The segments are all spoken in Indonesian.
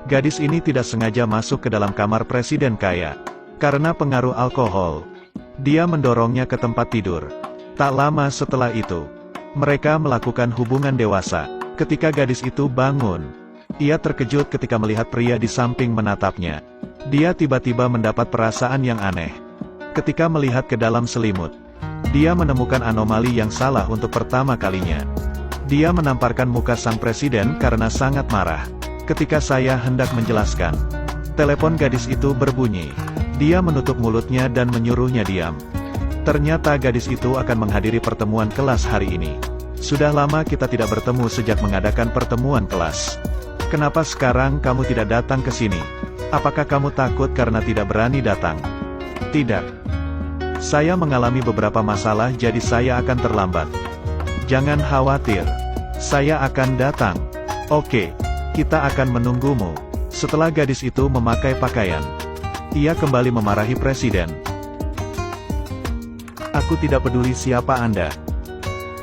Gadis ini tidak sengaja masuk ke dalam kamar presiden kaya. Karena pengaruh alkohol, dia mendorongnya ke tempat tidur. Tak lama setelah itu, mereka melakukan hubungan dewasa. Ketika gadis itu bangun, ia terkejut ketika melihat pria di samping menatapnya. Dia tiba-tiba mendapat perasaan yang aneh. Ketika melihat ke dalam selimut, dia menemukan anomali yang salah untuk pertama kalinya. Dia menamparkan muka sang presiden karena sangat marah. Ketika saya hendak menjelaskan, telepon gadis itu berbunyi. Dia menutup mulutnya dan menyuruhnya diam. Ternyata gadis itu akan menghadiri pertemuan kelas hari ini. Sudah lama kita tidak bertemu sejak mengadakan pertemuan kelas. Kenapa sekarang kamu tidak datang ke sini? Apakah kamu takut karena tidak berani datang? Tidak. Saya mengalami beberapa masalah jadi saya akan terlambat. Jangan khawatir. Saya akan datang. Oke, kita akan menunggumu. Setelah gadis itu memakai pakaian, ia kembali memarahi presiden. Aku tidak peduli siapa Anda.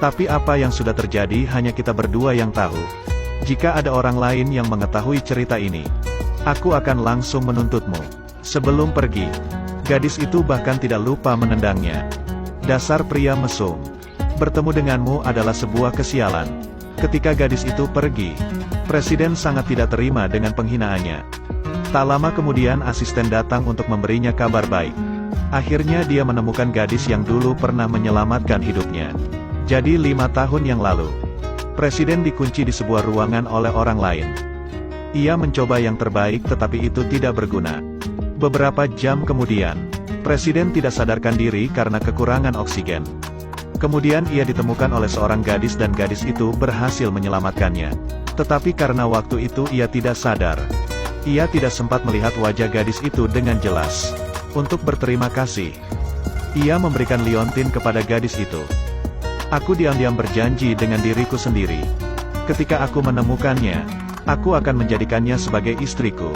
Tapi apa yang sudah terjadi hanya kita berdua yang tahu. Jika ada orang lain yang mengetahui cerita ini, aku akan langsung menuntutmu. Sebelum pergi, gadis itu bahkan tidak lupa menendangnya. Dasar pria mesum. Bertemu denganmu adalah sebuah kesialan. Ketika gadis itu pergi, presiden sangat tidak terima dengan penghinaannya. Tak lama kemudian asisten datang untuk memberinya kabar baik. Akhirnya dia menemukan gadis yang dulu pernah menyelamatkan hidupnya. Jadi 5 tahun yang lalu, presiden dikunci di sebuah ruangan oleh orang lain. Ia mencoba yang terbaik tetapi itu tidak berguna. Beberapa jam kemudian, presiden tidak sadarkan diri karena kekurangan oksigen. Kemudian ia ditemukan oleh seorang gadis dan gadis itu berhasil menyelamatkannya. Tetapi karena waktu itu ia tidak sadar. Ia tidak sempat melihat wajah gadis itu dengan jelas. Untuk berterima kasih, ia memberikan liontin kepada gadis itu. Aku diam-diam berjanji dengan diriku sendiri. Ketika aku menemukannya, aku akan menjadikannya sebagai istriku.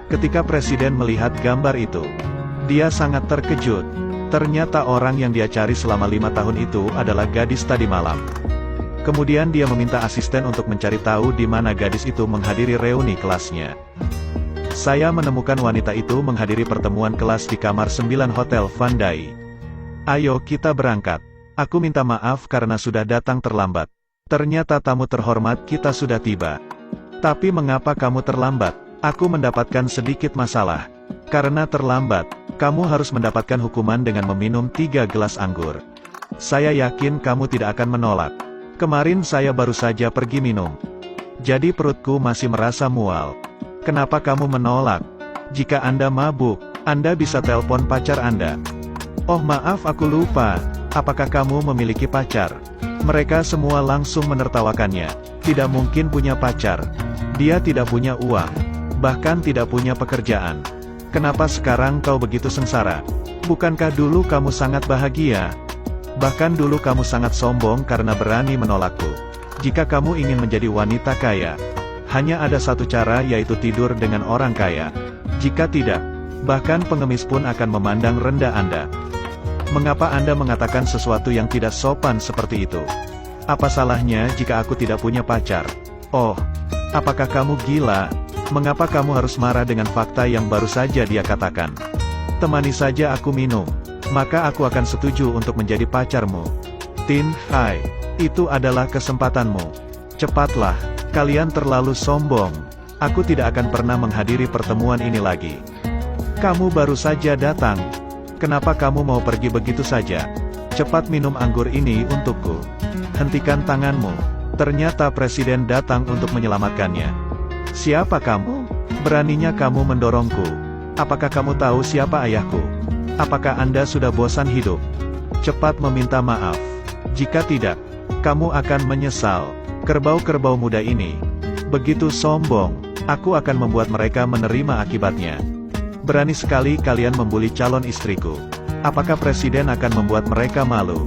Ketika presiden melihat gambar itu, dia sangat terkejut. Ternyata orang yang dia cari selama 5 tahun itu adalah gadis tadi malam. Kemudian dia meminta asisten untuk mencari tahu di mana gadis itu menghadiri reuni kelasnya. Saya menemukan wanita itu menghadiri pertemuan kelas di kamar 9 Hotel Van Dai. Ayo kita berangkat. Aku minta maaf karena sudah datang terlambat. Ternyata tamu terhormat kita sudah tiba. Tapi mengapa kamu terlambat? Aku mendapatkan sedikit masalah. Karena terlambat, kamu harus mendapatkan hukuman dengan meminum 3 gelas anggur. Saya yakin kamu tidak akan menolak. Kemarin saya baru saja pergi minum. Jadi perutku masih merasa mual. Kenapa kamu menolak? Jika Anda mabuk, Anda bisa telepon pacar Anda. Oh maaf aku lupa. Apakah kamu memiliki pacar? Mereka semua langsung menertawakannya. Tidak mungkin punya pacar. Dia tidak punya uang. Bahkan tidak punya pekerjaan. Kenapa sekarang kau begitu sengsara? Bukankah dulu kamu sangat bahagia? Bahkan dulu kamu sangat sombong karena berani menolakku. Jika kamu ingin menjadi wanita kaya, hanya ada satu cara yaitu tidur dengan orang kaya. Jika tidak, bahkan pengemis pun akan memandang rendah Anda. Mengapa Anda mengatakan sesuatu yang tidak sopan seperti itu? Apa salahnya jika aku tidak punya pacar? Oh, apakah kamu gila? Mengapa kamu harus marah dengan fakta yang baru saja dia katakan? Temani saja aku minum, maka aku akan setuju untuk menjadi pacarmu. Tin Hai, itu adalah kesempatanmu. Cepatlah, kalian terlalu sombong. Aku tidak akan pernah menghadiri pertemuan ini lagi. Kamu baru saja datang. Kenapa kamu mau pergi begitu saja? Cepat minum anggur ini untukku. Hentikan tanganmu. Ternyata presiden datang untuk menyelamatkannya. Siapa kamu? Beraninya kamu mendorongku. Apakah kamu tahu siapa ayahku? Apakah Anda sudah bosan hidup? Cepat meminta maaf. Jika tidak, kamu akan menyesal. Kerbau-kerbau muda ini begitu sombong. Aku akan membuat mereka menerima akibatnya. Berani sekali kalian membuli calon istriku. Apakah presiden akan membuat mereka malu?